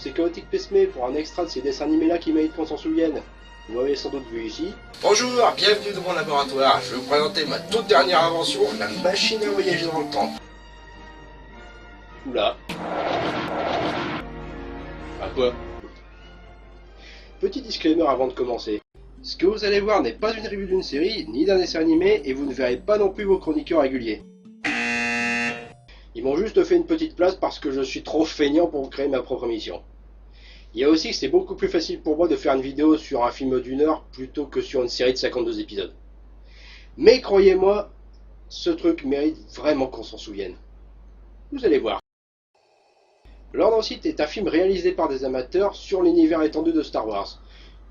c'est Chaotic Pesmé pour un extra de ces dessins animés là qui méritent qu'on s'en souvienne. Vous m'avez sans doute vu ici. Bonjour, bienvenue dans mon laboratoire. Je vais vous présenter ma toute dernière invention, la machine à voyager dans le temps. Oula. À quoi? Petit disclaimer avant de commencer. Ce que vous allez voir n'est pas une review d'une série, ni d'un dessin animé, et vous ne verrez pas non plus vos chroniqueurs réguliers. Ils m'ont juste fait une petite place parce que je suis trop feignant pour créer ma propre émission. Il y a aussi que c'est beaucoup plus facile pour moi de faire une vidéo sur un film d'1 heure plutôt que sur une série de 52 épisodes. Mais croyez-moi, ce truc mérite vraiment qu'on s'en souvienne. Vous allez voir. Lord of the Sith est un film réalisé par des amateurs sur l'univers étendu de Star Wars.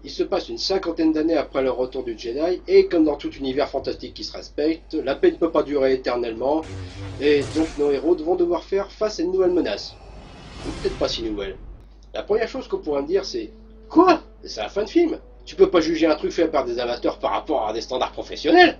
Il se passe une cinquantaine d'années après le retour du Jedi, et comme dans tout univers fantastique qui se respecte, la paix ne peut pas durer éternellement, et donc nos héros vont devoir faire face à une nouvelle menace. Ou peut-être pas si nouvelle. La première chose qu'on pourrait me dire c'est « Quoi? C'est un fan film? Tu peux pas juger un truc fait par des amateurs par rapport à des standards professionnels ?»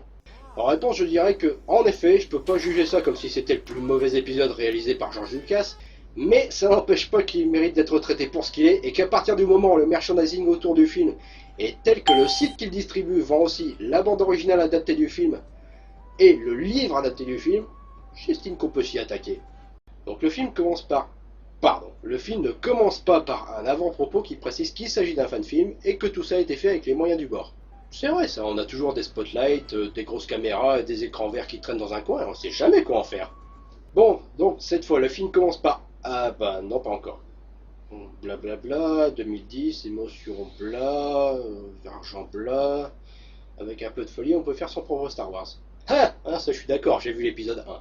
En réponse, je dirais que, en effet, je peux pas juger ça comme si c'était le plus mauvais épisode réalisé par George Lucas, mais ça n'empêche pas qu'il mérite d'être traité pour ce qu'il est, et qu'à partir du moment où le merchandising autour du film est tel que le site qu'il distribue vend aussi la bande originale adaptée du film et le livre adapté du film, j'estime qu'on peut s'y attaquer. Donc le film ne commence pas par un avant-propos qui précise qu'il s'agit d'un fan-film et que tout ça a été fait avec les moyens du bord. C'est vrai ça, on a toujours des spotlights, des grosses caméras et des écrans verts qui traînent dans un coin et on sait jamais quoi en faire. Bon, donc cette fois le film commence par... Ah bah non, pas encore. Blablabla, 2010, émotion bla, argent bla... Avec un peu de folie, on peut faire son propre Star Wars. Ah, ça je suis d'accord, j'ai vu l'épisode 1.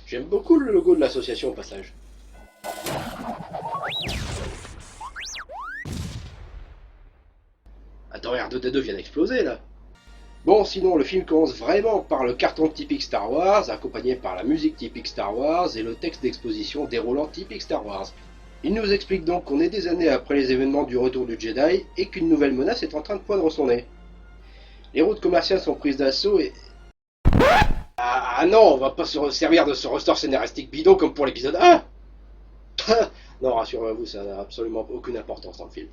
J'aime beaucoup le logo de l'association au passage. Attends, R2D2 vient d'exploser là. Bon, sinon le film commence vraiment par le carton typique Star Wars, accompagné par la musique typique Star Wars et le texte d'exposition déroulant typique Star Wars. Il nous explique donc qu'on est des années après les événements du retour du Jedi et qu'une nouvelle menace est en train de poindre son nez. Les routes commerciales sont prises d'assaut et... Ah non, on va pas se servir de ce ressort scénaristique bidon comme pour l'épisode 1. Non, rassurez-vous, ça n'a absolument aucune importance dans le film.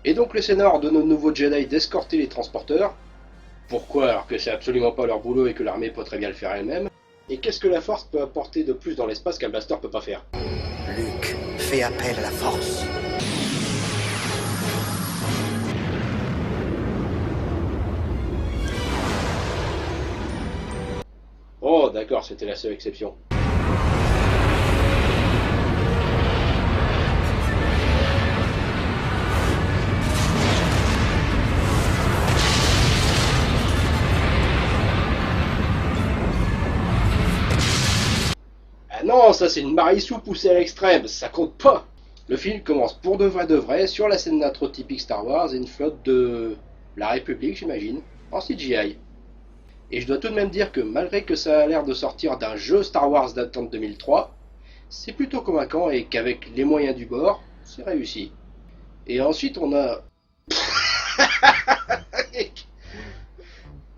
Et donc le scénar de nos nouveaux Jedi d'escorter les transporteurs. Pourquoi alors que c'est absolument pas leur boulot et que l'armée peut très bien le faire elle-même? Et qu'est-ce que la force peut apporter de plus dans l'espace qu'un blaster peut pas faire? Luke fait appel à la force. Oh d'accord, c'était la seule exception. Ah non, ça c'est une Marissou poussée à l'extrême, ça compte pas. Le film commence pour de vrai sur la scène d'intro typique Star Wars et une flotte de... la République j'imagine, en CGI. Et je dois tout de même dire que malgré que ça a l'air de sortir d'un jeu Star Wars datant de 2003, c'est plutôt convaincant et qu'avec les moyens du bord, c'est réussi. Et ensuite on a...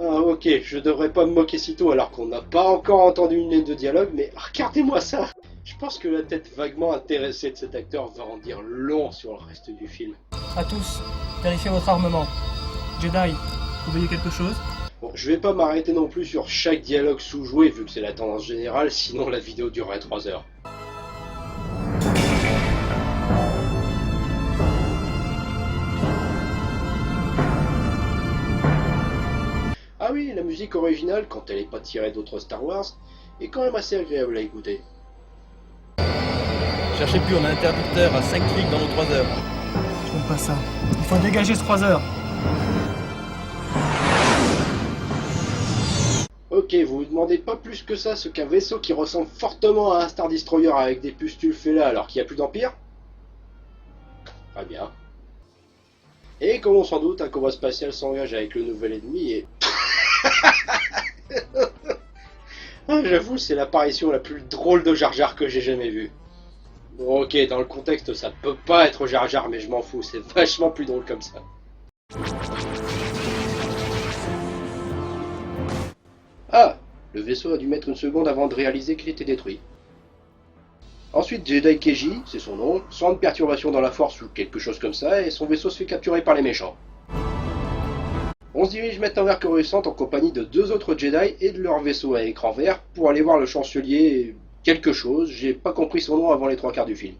Ah ok, je devrais pas me moquer si tôt alors qu'on n'a pas encore entendu une ligne de dialogue, mais regardez-moi ça! Je pense que la tête vaguement intéressée de cet acteur va en dire long sur le reste du film. À tous, vérifiez votre armement. Jedi, vous voyez quelque chose? Bon, je vais pas m'arrêter non plus sur chaque dialogue sous-joué vu que c'est la tendance générale, sinon la vidéo durerait 3 heures. Ah oui, la musique originale, quand elle n'est pas tirée d'autres Star Wars, est quand même assez agréable à écouter. Cherchez plus, on a un interrupteur à 5 clics dans nos 3 heures. Je n'aime pas ça. Il faut dégager ce 3 heures. Ok, vous vous demandez pas plus que ça ce qu'un vaisseau qui ressemble fortement à un Star Destroyer avec des pustules fait là alors qu'il n'y a plus d'Empire? Très bien. Et comme on s'en doute, un combat spatial s'engage avec le nouvel ennemi et... Ah, j'avoue, c'est l'apparition la plus drôle de Jar Jar que j'ai jamais vue. Bon, ok, dans le contexte, ça peut pas être Jar Jar, mais je m'en fous, c'est vachement plus drôle comme ça. Ah, le vaisseau a dû mettre une seconde avant de réaliser qu'il était détruit. Ensuite, Jedi Keiji, c'est son nom, sent une perturbation dans la force ou quelque chose comme ça, et son vaisseau se fait capturer par les méchants. On se dirige maintenant vers Coruscant en compagnie de 2 autres Jedi et de leur vaisseau à écran vert pour aller voir le chancelier quelque chose, j'ai pas compris son nom avant les 3 quarts du film.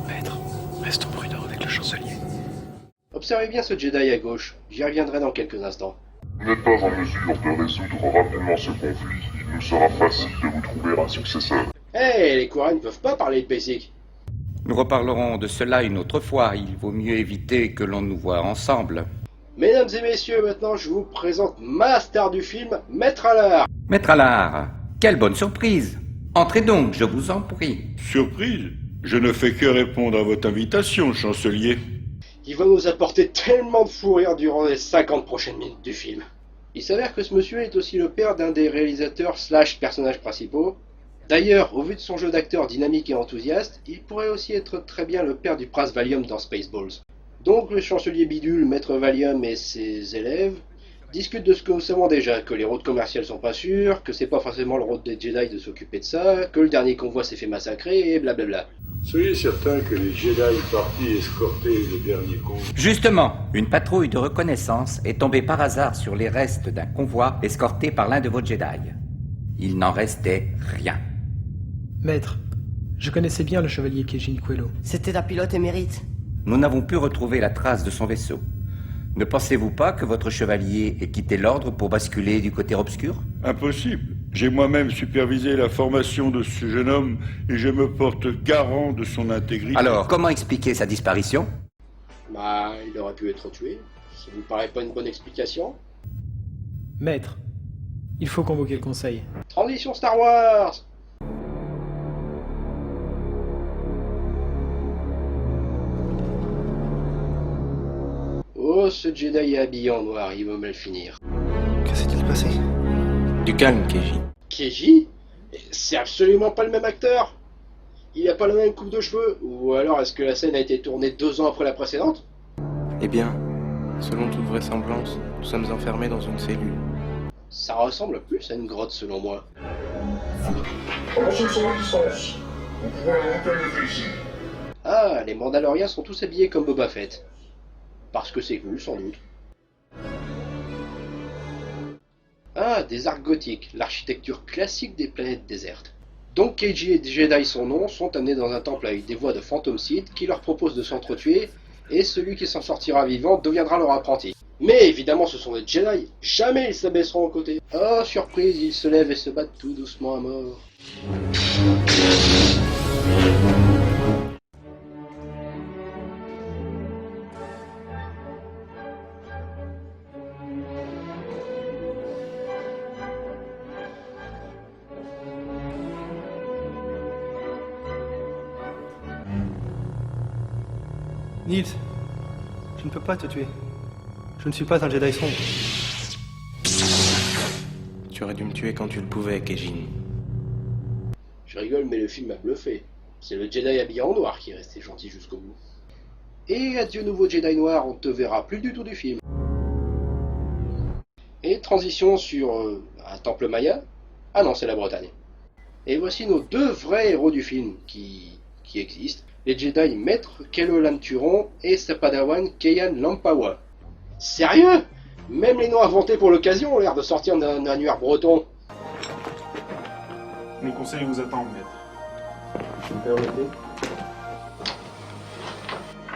Maître, restons prudents avec le chancelier. Observez bien ce Jedi à gauche, j'y reviendrai dans quelques instants. Vous n'êtes pas en mesure de résoudre rapidement ce conflit, il nous sera facile de vous trouver un successeur. Hey, les Quarren ne peuvent pas parler de basic. Nous reparlerons de cela une autre fois, il vaut mieux éviter que l'on nous voie ensemble. Mesdames et messieurs, maintenant je vous présente ma star du film, Maître Allard. Maître Allard, quelle bonne surprise! Entrez donc, je vous en prie. Surprise? Je ne fais que répondre à votre invitation, chancelier. Il va nous apporter tellement de fou rire durant les 50 prochaines minutes du film. Il s'avère que ce monsieur est aussi le père d'un des réalisateurs / personnages principaux. D'ailleurs, au vu de son jeu d'acteur dynamique et enthousiaste, il pourrait aussi être très bien le père du prince Valium dans Spaceballs. Donc le chancelier bidule, Maître Valium et ses élèves discutent de ce que nous savons déjà, que les routes commerciales sont pas sûres, que c'est pas forcément le rôle des Jedi de s'occuper de ça, que le dernier convoi s'est fait massacrer et blablabla. Soyez certain que les Jedi partis escorter le dernier convoi. Justement, une patrouille de reconnaissance est tombée par hasard sur les restes d'un convoi escorté par l'un de vos Jedi. Il n'en restait rien. Maître, je connaissais bien le chevalier Keiji Nquelo. C'était un pilote émérite. Nous n'avons pu retrouver la trace de son vaisseau. Ne pensez-vous pas que votre chevalier ait quitté l'ordre pour basculer du côté obscur? Impossible. J'ai moi-même supervisé la formation de ce jeune homme et je me porte garant de son intégrité. Alors, comment expliquer sa disparition? Bah, il aurait pu être tué. Ça vous paraît pas une bonne explication? Maître, il faut convoquer le conseil. Transition Star Wars! Oh, ce Jedi est habillé en noir, il va mal finir. Que s'est-il passé? Du calme, Keiji. Keiji? C'est absolument pas le même acteur! Il a pas la même coupe de cheveux? Ou alors est-ce que la scène a été tournée 2 ans après la précédente? Eh bien, selon toute vraisemblance, nous sommes enfermés dans une cellule. Ça ressemble plus à une grotte selon moi. Avancez sur la distance. Vous pouvez remonter ici. Ah, les Mandaloriens sont tous habillés comme Boba Fett. Parce que c'est cool, sans doute. Ah, des arcs gothiques, l'architecture classique des planètes désertes. Donc Keiji et Jedi son nom sont amenés dans un temple avec des voix de Phantom Sith qui leur proposent de s'entretuer, et celui qui s'en sortira vivant deviendra leur apprenti. Mais évidemment ce sont des Jedi, jamais ils s'abaisseront aux côtés. Oh, surprise, ils se lèvent et se battent tout doucement à mort. Nils, je ne peux pas te tuer. Je ne suis pas un Jedi sombre. Tu aurais dû me tuer quand tu le pouvais, Keijin. Je rigole, mais le film m'a bluffé. C'est le Jedi habillé en noir qui est resté gentil jusqu'au bout. Et adieu nouveau Jedi noir, on te verra plus du tout du film. Et transition sur un temple maya. Ah non, c'est la Bretagne. Et voici nos 2 vrais héros du film qui existent. Les Jedi Maître Kelo Lame-Turon et sa padawan Kayan Lampawa. Sérieux? Même les noms inventés pour l'occasion ont l'air de sortir d'un annuaire breton. Le conseil vous attend, maître. Vous me permettez?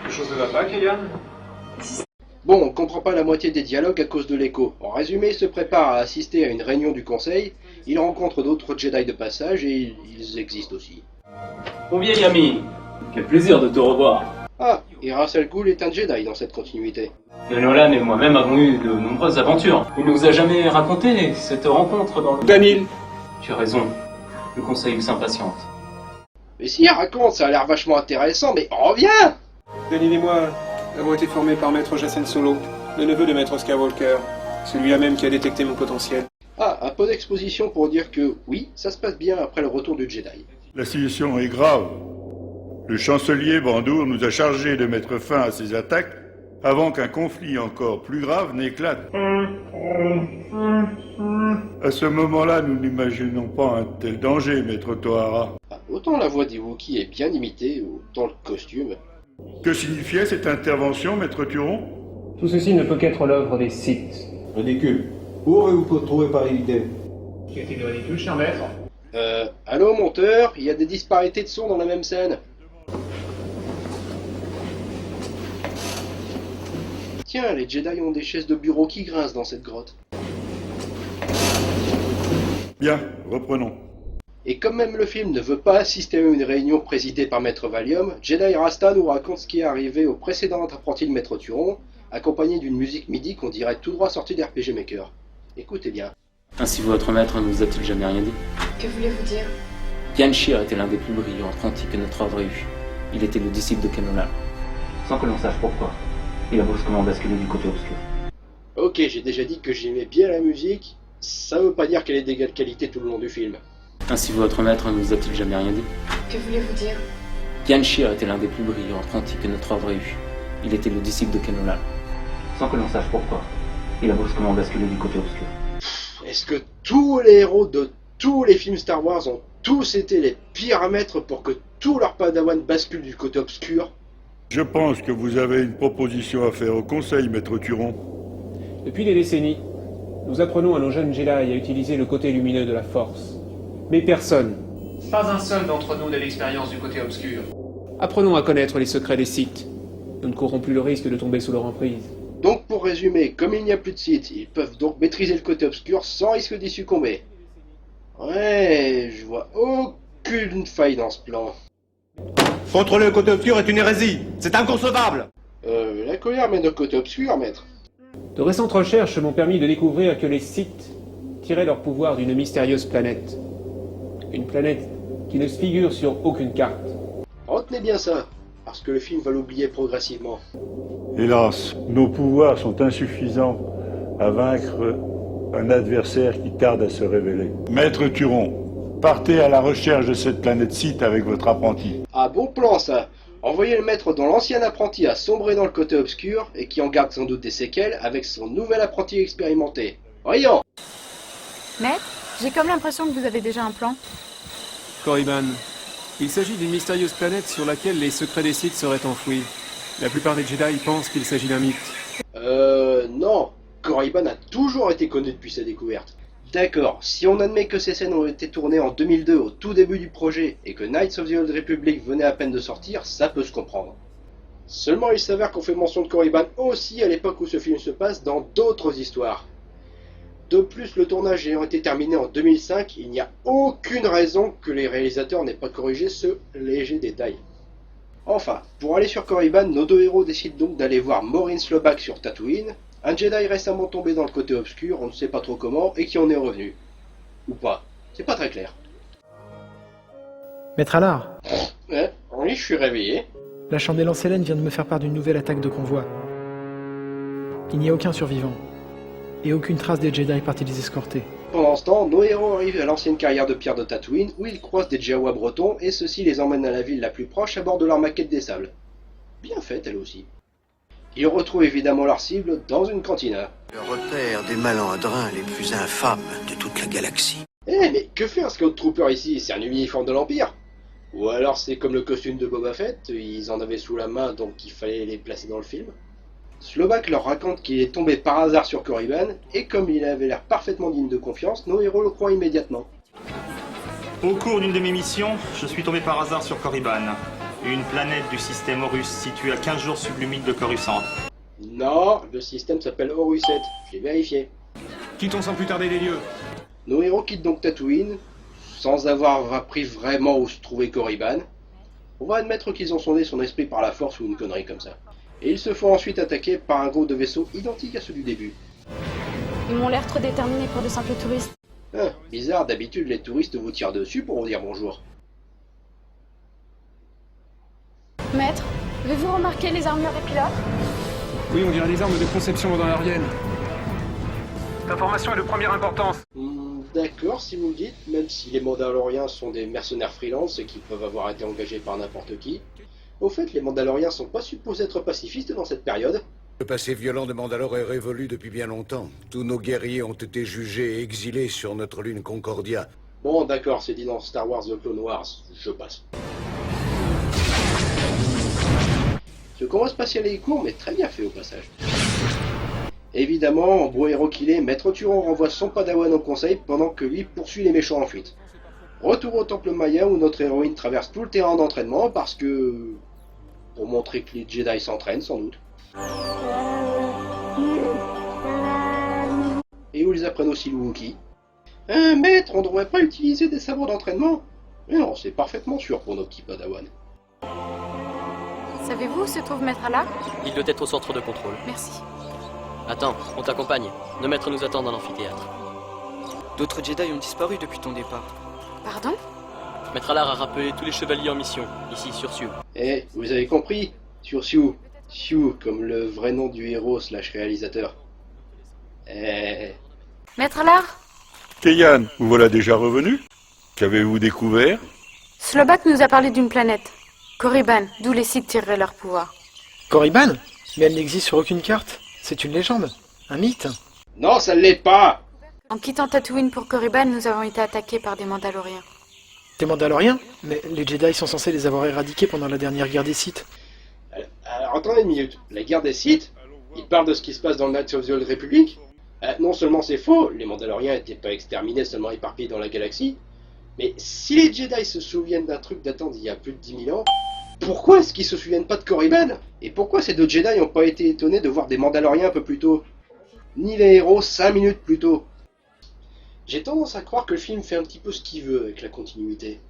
Quelque chose ne va pas, Kayan? Bon, on comprend pas la moitié des dialogues à cause de l'écho. En résumé, il se prépare à assister à une réunion du conseil, il rencontre d'autres Jedi de passage et ils existent aussi. Mon vieil ami, quel plaisir de te revoir. Ah, et Ra's al Ghul est un Jedi dans cette continuité. Et Nolan et moi-même avons eu de nombreuses aventures. Il nous a jamais raconté cette rencontre dans le... Danil! Tu as raison, le conseil s'impatiente. Mais si, raconte, ça a l'air vachement intéressant, mais reviens! Danil et moi avons été formés par Maître Jacen Solo, le neveu de Maître Skywalker, celui-là même qui a détecté mon potentiel. Ah, un peu d'exposition pour dire que oui, ça se passe bien après le retour du Jedi. La situation est grave. Le chancelier Brandour nous a chargé de mettre fin à ces attaques avant qu'un conflit encore plus grave n'éclate. À ce moment-là, nous n'imaginons pas un tel danger, maître Tohara. Ah, Autant la voix des Wookiees est bien imitée, autant le costume... Que signifiait cette intervention, maître Turon? Tout ceci ne peut qu'être l'œuvre des Sith. Ridicule. Où avez-vous trouvé pareille idée? Qu'est-il de ridicule, cher maître? Allô monteur, il y a des disparités de son dans la même scène. Tiens, les Jedi ont des chaises de bureau qui grincent dans cette grotte. Bien, reprenons. Et comme même le film ne veut pas assister à une réunion présidée par Maître Valium, Jedi Rasta nous raconte ce qui est arrivé au précédent apprenti de Maître Turon, accompagné d'une musique MIDI qu'on dirait tout droit sortie d'RPG Maker. Écoutez bien. Ainsi votre maître ne vous a-t-il jamais rien dit? Que voulez-vous dire? Yan Shir était l'un des plus brillants apprentis que notre ordre ait eu. Il était le disciple de Kenola. Sans que l'on sache pourquoi, il a brusquement basculé du côté obscur. Ok, j'ai déjà dit que j'aimais bien la musique, ça veut pas dire qu'elle est d'égale qualité tout le long du film. Ainsi votre maître ne vous a-t-il jamais rien dit? Que voulez-vous dire? Yan Shir était l'un des plus brillants apprentis que notre ordre ait eu. Il était le disciple de Kenola. Sans que l'on sache pourquoi, il a brusquement basculé du côté obscur. Est-ce que tous les héros de tous les films Star Wars ont tous été les pires maîtres pour que tous leurs padawans basculent du côté obscur? Je pense que vous avez une proposition à faire au Conseil, maître Turon. Depuis des décennies, nous apprenons à nos jeunes Jedi à utiliser le côté lumineux de la Force. Mais personne, pas un seul d'entre nous n'a l'expérience du côté obscur. Apprenons à connaître les secrets des Sith. Nous ne courons plus le risque de tomber sous leur emprise. Donc pour résumer, comme il n'y a plus de Sith, ils peuvent donc maîtriser le côté obscur sans risque d'y succomber. Ouais, je vois aucune faille dans ce plan. Contrôler le côté obscur est une hérésie. C'est inconcevable. La colère mène au côté obscur, maître. De récentes recherches m'ont permis de découvrir que les Sith tiraient leur pouvoir d'une mystérieuse planète. Une planète qui ne se figure sur aucune carte. Retenez bien ça, parce que le film va l'oublier progressivement. Hélas, nos pouvoirs sont insuffisants à vaincre un adversaire qui tarde à se révéler. Maître Turon, partez à la recherche de cette planète Sith avec votre apprenti. Ah, bon plan ça. Envoyez le maître dont l'ancien apprenti a sombré dans le côté obscur et qui en garde sans doute des séquelles avec son nouvel apprenti expérimenté. Voyons. Maître, j'ai comme l'impression que vous avez déjà un plan. Korriban, il s'agit d'une mystérieuse planète sur laquelle les secrets des Sith seraient enfouis. La plupart des Jedi pensent qu'il s'agit d'un mythe. Non. Korriban a toujours été connu depuis sa découverte. D'accord, si on admet que ces scènes ont été tournées en 2002 au tout début du projet et que Knights of the Old Republic venait à peine de sortir, ça peut se comprendre. Seulement il s'avère qu'on fait mention de Korriban aussi à l'époque où ce film se passe dans d'autres histoires. De plus, le tournage ayant été terminé en 2005, il n'y a aucune raison que les réalisateurs n'aient pas corrigé ce léger détail. Enfin, pour aller sur Korriban, nos deux héros décident donc d'aller voir Maureen Slowback sur Tatooine, un Jedi récemment tombé dans le côté obscur, on ne sait pas trop comment, et qui en est revenu. Ou pas, c'est pas très clair. Maître Allard, Oui, je suis réveillé. la Chambellan Célène vient de me faire part d'une nouvelle attaque de convoi. Il n'y a aucun survivant, et aucune trace des Jedi partis les escorter. Pendant ce temps, nos héros arrivent à l'ancienne carrière de pierre de Tatooine, où ils croisent des Jawa bretons, et ceux-ci les emmènent à la ville la plus proche à bord de leur maquette des sables. Bien faite, elle aussi. Ils retrouvent évidemment leur cible dans une cantina. Le repère des malandrins les plus infâmes de toute la galaxie. Mais que fait un Scout Trooper ici? C'est un uniforme de l'Empire? Ou alors c'est comme le costume de Boba Fett, ils en avaient sous la main donc il fallait les placer dans le film? Slowback leur raconte qu'il est tombé par hasard sur Korriban, et comme il avait l'air parfaitement digne de confiance, nos héros le croient immédiatement. Au cours d'une de mes missions, je suis tombé par hasard sur Korriban, une planète du système Horus située à 15 jours sublimites de Coruscant. Non, le système s'appelle Horus 7, j'ai vérifié. Quittons sans plus tarder les lieux. Nos héros quittent donc Tatooine, sans avoir appris vraiment où se trouvait Korriban. On va admettre qu'ils ont sondé son esprit par la force ou une connerie comme ça. Et ils se font ensuite attaquer par un groupe de vaisseaux identiques à ceux du début. Ils m'ont l'air trop déterminés pour de simples touristes. Bizarre, d'habitude les touristes vous tirent dessus pour vous dire bonjour. Maître, avez-vous remarqué les armures des pilotes? Oui, on dirait des armes de conception mandalorienne. Cette information est de première importance. D'accord, si vous le dites, même si les Mandaloriens sont des mercenaires freelance et qui peuvent avoir été engagés par n'importe qui. Au fait, les Mandaloriens sont pas supposés être pacifistes dans cette période. Le passé violent de Mandalore est révolu depuis bien longtemps. Tous nos guerriers ont été jugés et exilés sur notre lune Concordia. Bon, d'accord, c'est dit dans Star Wars The Clone Wars, je passe. Ce combat spatial est court, mais très bien fait au passage. Évidemment, en beau héros qu'il est, Maître Turon renvoie son padawan au conseil pendant que lui poursuit les méchants en fuite. Retour au temple Maya où notre héroïne traverse tout le terrain d'entraînement parce que... pour montrer que les Jedi s'entraînent sans doute. Et où ils apprennent aussi le Wookiee. Maître, on devrait pas utiliser des sabres d'entraînement? Mais non, c'est parfaitement sûr pour nos petits padawan. Savez-vous où se trouve Maître Alar? Il doit être au centre de contrôle. Merci. Attends, on t'accompagne. Nos maîtres nous attendent dans l'amphithéâtre. D'autres Jedi ont disparu depuis ton départ. Pardon? Maître Alar a rappelé tous les chevaliers en mission, ici sur Sioux. Eh, vous avez compris? Sur Sioux. Sioux, comme le vrai nom du héros / réalisateur. Maître Alar? Keyan, vous voilà déjà revenu? Qu'avez-vous découvert? Slobak nous a parlé d'une planète. Korriban, d'où les Sith tireraient leur pouvoir. Korriban? Mais elle n'existe sur aucune carte. C'est une légende. Un mythe. Non, ça ne l'est pas! En quittant Tatooine pour Korriban, nous avons été attaqués par des Mandaloriens. Des Mandaloriens? Mais les Jedi sont censés les avoir éradiqués pendant la dernière guerre des Sith. Alors attendez une minute, la guerre des Sith? Il parle de ce qui se passe dans le Knights of the Old Republic? Non seulement c'est faux, les Mandaloriens n'étaient pas exterminés, seulement éparpillés dans la galaxie, mais si les Jedi se souviennent d'un truc datant d'il y a plus de 10 000 ans, pourquoi est-ce qu'ils se souviennent pas de Korriban? Et pourquoi ces deux Jedi n'ont pas été étonnés de voir des Mandaloriens un peu plus tôt? Ni les héros 5 minutes plus tôt? J'ai tendance à croire que le film fait un petit peu ce qu'il veut avec la continuité.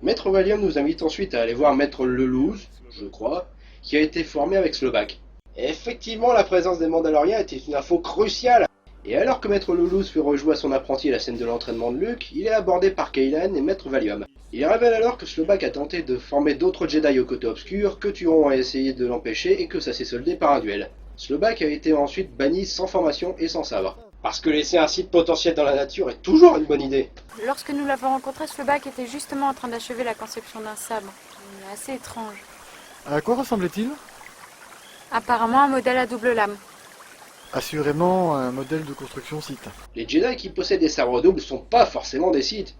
Maître Valium nous invite ensuite à aller voir Maître Lelouch, je crois, qui a été formé avec Slobak. Et effectivement, la présence des Mandaloriens était une info cruciale. Et alors que Maître Lelouch fait rejouer à son apprenti la scène de l'entraînement de Luke, il est abordé par Kaylan et Maître Valium. Il révèle alors que Slobak a tenté de former d'autres Jedi au côté obscur, que Turon a essayé de l'empêcher et que ça s'est soldé par un duel. Slobak a été ensuite banni sans formation et sans sabre. Parce que laisser un site potentiel dans la nature est toujours une bonne idée. Lorsque nous l'avons rencontré, Slobak était justement en train d'achever la conception d'un sabre. Il est assez étrange. À quoi ressemblait-il? Apparemment un modèle à double lame. Assurément un modèle de construction Sith. Les Jedi qui possèdent des sabres doubles sont pas forcément des Sith.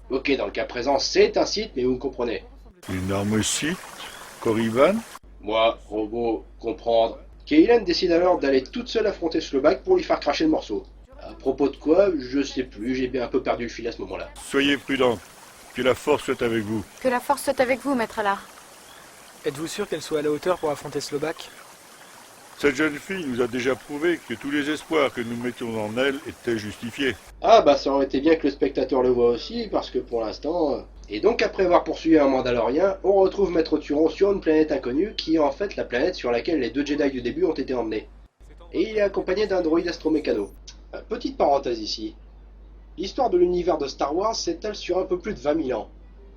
Ok, dans le cas présent, c'est un Sith, mais vous me comprenez. Une arme Sith? Korriban? Moi, robot, comprendre. Kaylan décide alors d'aller toute seule affronter Slobak pour lui faire cracher le morceau. À propos de quoi, je sais plus, j'ai bien un peu perdu le fil à ce moment-là. Soyez prudent. Que la force soit avec vous. Que la force soit avec vous, Maître Alar. Êtes-vous sûr qu'elle soit à la hauteur pour affronter Slobak? Cette jeune fille nous a déjà prouvé que tous les espoirs que nous mettions en elle étaient justifiés. Ah bah ça aurait été bien que le spectateur le voit aussi, parce que pour l'instant... Et donc après avoir poursuivi un Mandalorien, on retrouve Maître Turon sur une planète inconnue, qui est en fait la planète sur laquelle les deux Jedi du début ont été emmenés. Et il est accompagné d'un droïde astromécano. Petite parenthèse ici. L'histoire de l'univers de Star Wars s'étale sur un peu plus de 20 000 ans.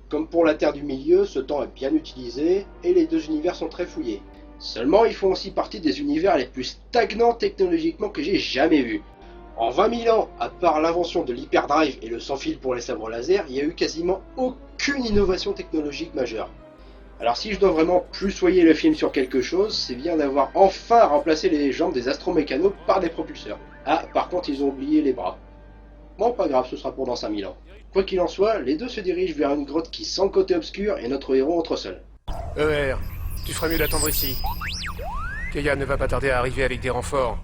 Comme pour la Terre du Milieu, ce temps est bien utilisé, et les deux univers sont très fouillés. Seulement, ils font aussi partie des univers les plus stagnants technologiquement que j'ai jamais vus. En 20 000 ans, à part l'invention de l'hyperdrive et le sans-fil pour les sabres laser, il n'y a eu quasiment aucune innovation technologique majeure. Alors si je dois vraiment plus soyer le film sur quelque chose, c'est bien d'avoir enfin remplacé les jambes des astromécanos par des propulseurs. Ah, par contre, ils ont oublié les bras. Bon, pas grave, ce sera pour dans 5000 ans. Quoi qu'il en soit, les deux se dirigent vers une grotte qui sent le côté obscur et notre héros entre seul. Tu ferais mieux d'attendre ici. Keyan ne va pas tarder à arriver avec des renforts.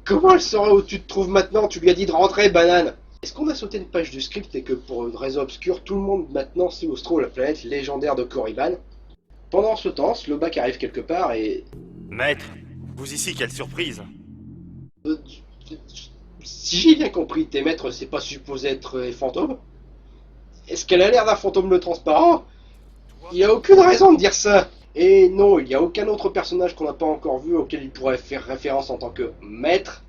Comment elle saurait où tu te trouves maintenant? Tu lui as dit de rentrer, banane! Est-ce qu'on a sauté une page du script et que pour une raison obscure, tout le monde maintenant sait où se trouve la planète légendaire de Korriban? Pendant ce temps, Slobak arrive quelque part et... Maître, vous ici, quelle surprise! Si j'ai bien compris, tes maîtres, c'est pas supposé être des fantômes? Est-ce qu'elle a l'air d'un fantôme bleu transparent? Il n'y a aucune raison de dire ça! Et non, il n'y a aucun autre personnage qu'on n'a pas encore vu auquel il pourrait faire référence en tant que maître.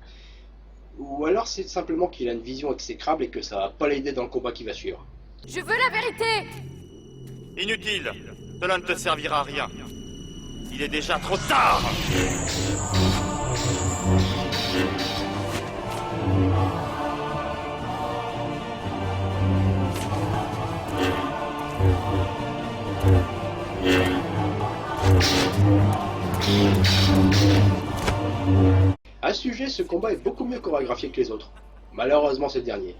Ou alors c'est simplement qu'il a une vision exécrable et que ça va pas l'aider dans le combat qui va suivre. Je veux la vérité! Inutile! Cela ne te servira à rien. Il est déjà trop tard! À ce sujet, ce combat est beaucoup mieux chorégraphié que les autres. Malheureusement, c'est le dernier.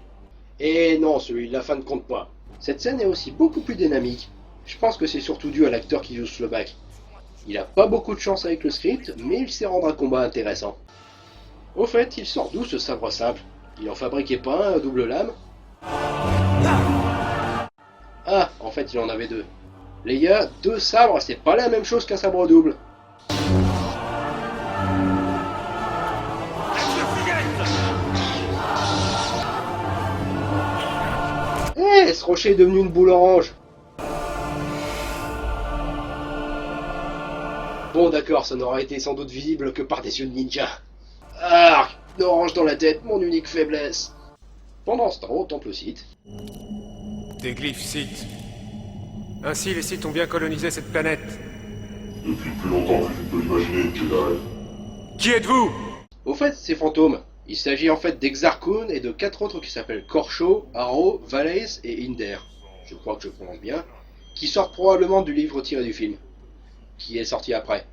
Et non, celui de la fin ne compte pas. Cette scène est aussi beaucoup plus dynamique. Je pense que c'est surtout dû à l'acteur qui joue Slovak. Il a pas beaucoup de chance avec le script, mais il sait rendre un combat intéressant. Au fait, il sort d'où ce sabre simple? Il en fabriquait pas un à double lame? Ah, en fait il en avait deux. Les gars, deux sabres, c'est pas la même chose qu'un sabre double. Eh, ce rocher est devenu une boule orange. Bon d'accord, ça n'aura été sans doute visible que par des yeux de ninja. Ah, une orange dans la tête, mon unique faiblesse. Pendant ce temps, au temple site... Des glyphes Sith. Ainsi, les Sith ont bien colonisé cette planète. Depuis plus longtemps que je peux imaginer, Jedi. Qui êtes-vous? Au fait, c'est fantôme. Il s'agit en fait d'Exar Kun et de 4 autres qui s'appellent Korsho, Haro, Valais et Inder. Je crois que je prononce bien. Qui sortent probablement du livre tiré du film. Qui est sorti après.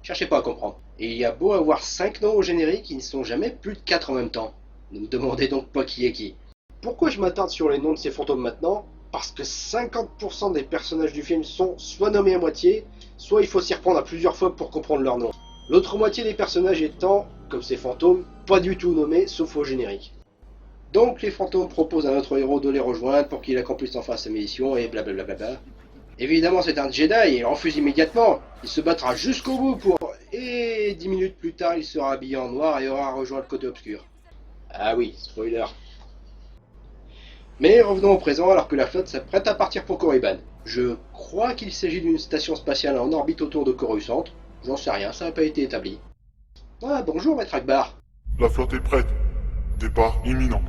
Cherchez pas à comprendre. Et il y a beau avoir 5 noms au générique, ils ne sont jamais plus de 4 en même temps. Ne me demandez donc pas qui est qui. Pourquoi je m'attarde sur les noms de ces fantômes maintenant? Parce que 50% des personnages du film sont soit nommés à moitié, soit il faut s'y reprendre à plusieurs fois pour comprendre leur nom. L'autre moitié des personnages étant, comme ces fantômes, pas du tout nommés, sauf au générique. Donc les fantômes proposent à notre héros de les rejoindre pour qu'il accomplisse enfin sa mission et blablabla. Évidemment c'est un Jedi et il refuse immédiatement. Il se battra jusqu'au bout pour... Et 10 minutes plus tard il sera habillé en noir et aura rejoint le côté obscur. Ah oui, spoiler. Mais revenons au présent alors que la flotte s'apprête à partir pour Korriban. Je crois qu'il s'agit d'une station spatiale en orbite autour de Coruscant. J'en sais rien, ça n'a pas été établi. Ah bonjour maître Akbar. La flotte est prête. Départ imminent.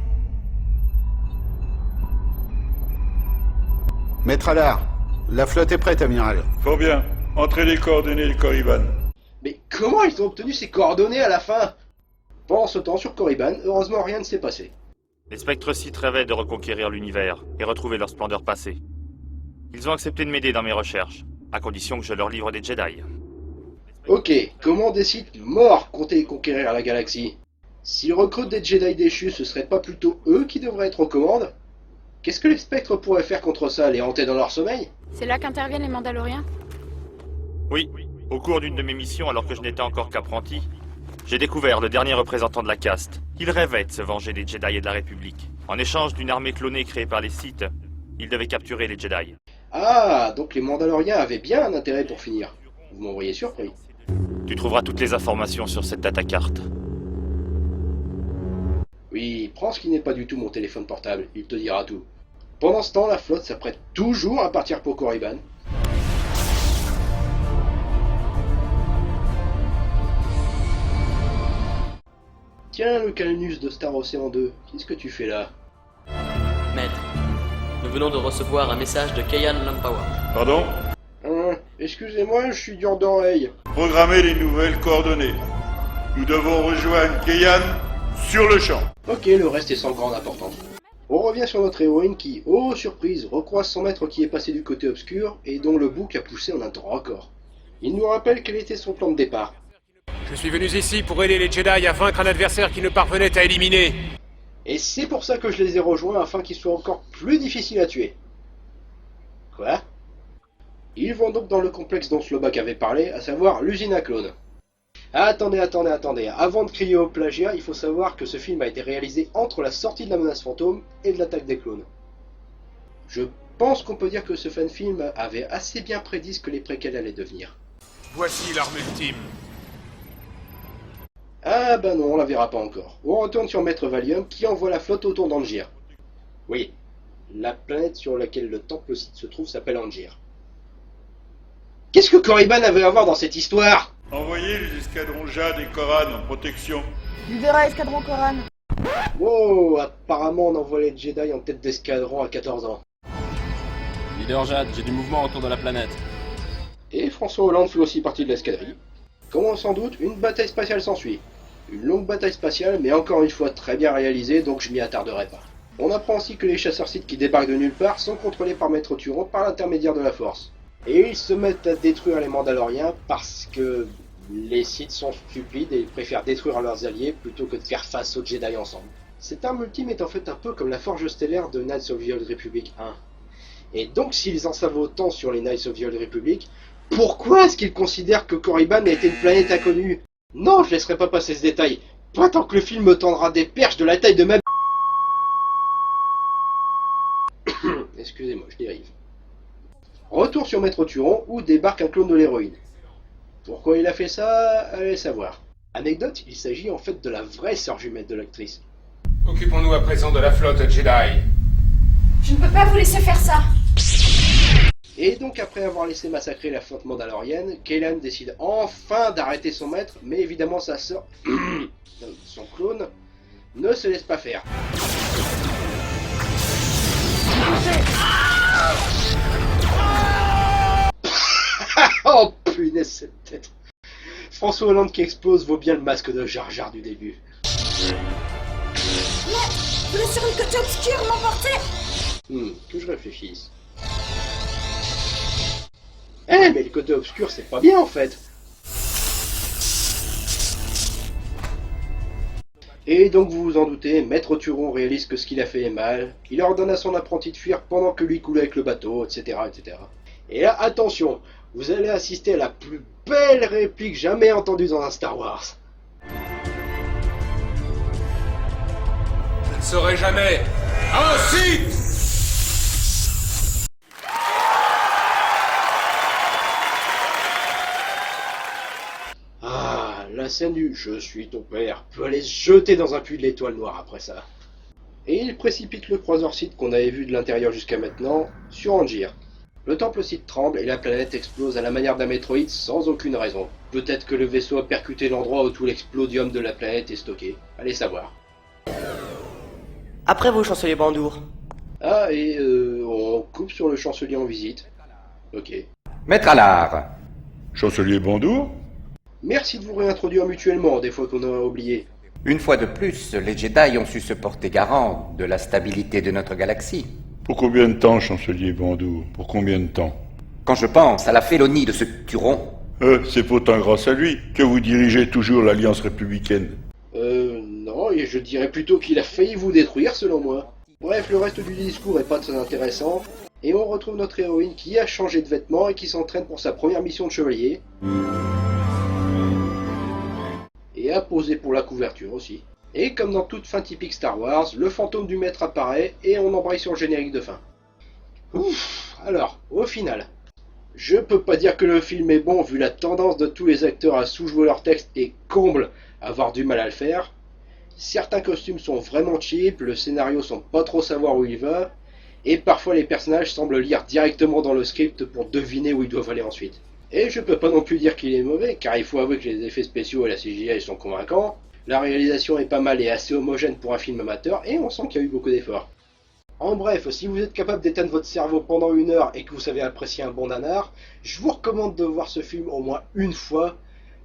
Maître Allard, la flotte est prête, amiral. Fort bien. Entrez les coordonnées de Korriban. Mais comment ils ont obtenu ces coordonnées à la fin? Pendant ce temps, sur Korriban, heureusement rien ne s'est passé. Les spectres Sith rêvaient de reconquérir l'univers et retrouver leur splendeur passée. Ils ont accepté de m'aider dans mes recherches, à condition que je leur livre des Jedi. Ok, comment des Sith morts comptaient conquérir la galaxie? S'ils recrutent des Jedi déchus, ce serait pas plutôt eux qui devraient être aux commandes? Qu'est-ce que les spectres pourraient faire contre ça, les hanter dans leur sommeil? C'est là qu'interviennent les Mandaloriens? Oui, au cours d'une de mes missions, alors que je n'étais encore qu'apprenti, j'ai découvert le dernier représentant de la caste. Il rêvait de se venger des Jedi et de la République. En échange d'une armée clonée créée par les Sith, il devait capturer les Jedi. Ah, donc les Mandaloriens avaient bien un intérêt pour finir. Vous m'envoyez surpris. Tu trouveras toutes les informations sur cette datacarte. Oui, prends ce qui n'est pas du tout mon téléphone portable, il te dira tout. Pendant ce temps, la flotte s'apprête toujours à partir pour Korriban. Tiens, le Calnus de Star Ocean 2, qu'est-ce que tu fais là? Maître, nous venons de recevoir un message de Kayan Lampawa. Pardon? Excusez-moi, je suis dur d'oreille. Programmez les nouvelles coordonnées. Nous devons rejoindre Kayan sur le champ. Ok, le reste est sans grande importance. On revient sur notre héroïne qui, oh surprise, recroise son maître qui est passé du côté obscur et dont le bouc a poussé en un temps record. Il nous rappelle quel était son plan de départ. Je suis venu ici pour aider les Jedi à vaincre un adversaire qui ne parvenait à éliminer. Et c'est pour ça que je les ai rejoints afin qu'ils soient encore plus difficiles à tuer. Quoi? Ils vont donc dans le complexe dont Slovak avait parlé, à savoir l'usine à clones. Attendez, avant de crier au plagiat, il faut savoir que ce film a été réalisé entre la sortie de la menace fantôme et de l'attaque des clones. Je pense qu'on peut dire que ce fan-film avait assez bien prédit ce que les préquels allaient devenir. Voici l'arme ultime. Ah bah non, on la verra pas encore. On retourne sur Maître Valium qui envoie la flotte autour d'Angir. Oui, la planète sur laquelle le temple se trouve s'appelle Angir. Qu'est-ce que Korriban avait à voir dans cette histoire? Envoyez les escadrons Jade et Koran en protection. Libéra escadron Koran. Wow, apparemment on envoie les Jedi en tête d'escadron à 14 ans. Leader Jade, j'ai du mouvement autour de la planète. Et François Hollande fait aussi partie de l'escadrille. Comme on s'en doute, une bataille spatiale s'ensuit. Une longue bataille spatiale, mais encore une fois très bien réalisée, donc je m'y attarderai pas. On apprend aussi que les chasseurs Sith qui débarquent de nulle part sont contrôlés par Maître Turon par l'intermédiaire de la Force. Et ils se mettent à détruire les Mandaloriens parce que les Sith sont stupides et ils préfèrent détruire leurs alliés plutôt que de faire face aux Jedi ensemble. Cette arme ultime est en fait un peu comme la forge stellaire de Knights of the Old Republic 1. Et donc s'ils en savent autant sur les Knights of the Old Republic, pourquoi est-ce qu'ils considèrent que Korriban a été une planète inconnue? Non, je laisserai pas passer ce détail. Pas tant que le film me tendra des perches de la taille de ma... Excusez-moi, je dérive. Retour sur Maître Turon, où débarque un clone de l'héroïne. Pourquoi il a fait ça? Allez savoir. Anecdote, il s'agit en fait de la vraie sœur jumelle de l'actrice. Occupons-nous à présent de la flotte Jedi. Je ne peux pas vous laisser faire ça. Et donc après avoir laissé massacrer la flotte mandalorienne, Kaylan décide enfin d'arrêter son maître, mais évidemment sa sœur, son clone, ne se laisse pas faire. Oh punaise cette tête. François Hollande qui explose vaut bien le masque de Jar Jar du début. Mais vous laissez le côté obscur m'emporter. Que je réfléchisse. Eh mais le côté obscur c'est pas bien en fait. Et donc vous vous en doutez, Maître Turon réalise que ce qu'il a fait est mal, il ordonne à son apprenti de fuir pendant que lui coulait avec le bateau, etc. etc. Et là, attention, vous allez assister à la plus belle réplique jamais entendue dans un Star Wars. Je ne serai jamais un Sith! La scène du « Je suis ton père » peut aller se jeter dans un puits de l'étoile noire après ça. Et il précipite le croiseur Sith qu'on avait vu de l'intérieur jusqu'à maintenant sur Angier. Le temple Sith tremble et la planète explose à la manière d'un métroïde sans aucune raison. Peut-être que le vaisseau a percuté l'endroit où tout l'explodium de la planète est stocké. Allez savoir. Après vous, chancelier Bandour. Ah, et on coupe sur le chancelier en visite. Ok. Maître Allard. Chancelier Bandour? Merci de vous réintroduire mutuellement, des fois qu'on a oublié. Une fois de plus, les Jedi ont su se porter garant de la stabilité de notre galaxie. Pour combien de temps, chancelier Bandour? Pour combien de temps? Quand je pense à la félonie de ce Turon... C'est pourtant grâce à lui que vous dirigez toujours l'Alliance républicaine. Non, et je dirais plutôt qu'il a failli vous détruire, selon moi. Bref, le reste du discours est pas très intéressant, et on retrouve notre héroïne qui a changé de vêtements et qui s'entraîne pour sa première mission de chevalier. Et a posé pour la couverture aussi. Et comme dans toute fin typique Star Wars, le fantôme du maître apparaît et on embraye sur le générique de fin. Ouf, alors, au final, je peux pas dire que le film est bon vu la tendance de tous les acteurs à sous-jouer leur texte et comble à avoir du mal à le faire. Certains costumes sont vraiment cheap, le scénario semble pas trop savoir où il va, et parfois les personnages semblent lire directement dans le script pour deviner où ils doivent aller ensuite. Et je peux pas non plus dire qu'il est mauvais, car il faut avouer que les effets spéciaux et la CGI sont convaincants, la réalisation est pas mal et assez homogène pour un film amateur, et on sent qu'il y a eu beaucoup d'efforts. En bref, si vous êtes capable d'éteindre votre cerveau pendant 1 heure et que vous savez apprécier un bon nanar, je vous recommande de voir ce film au moins une fois,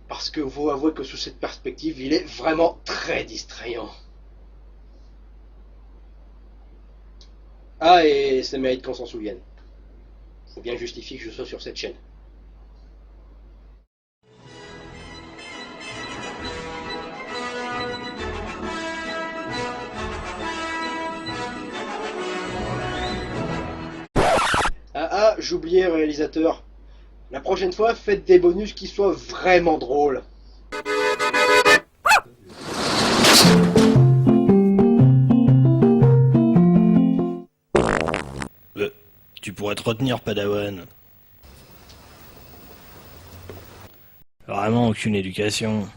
parce que vous avouez que sous cette perspective, il est vraiment très distrayant. Ah, et ça mérite qu'on s'en souvienne. Faut bien justifier que je sois sur cette chaîne. Ah, j'oubliais, réalisateur. La prochaine fois, faites des bonus qui soient vraiment drôles. Tu pourrais te retenir, Padawan. Vraiment aucune éducation.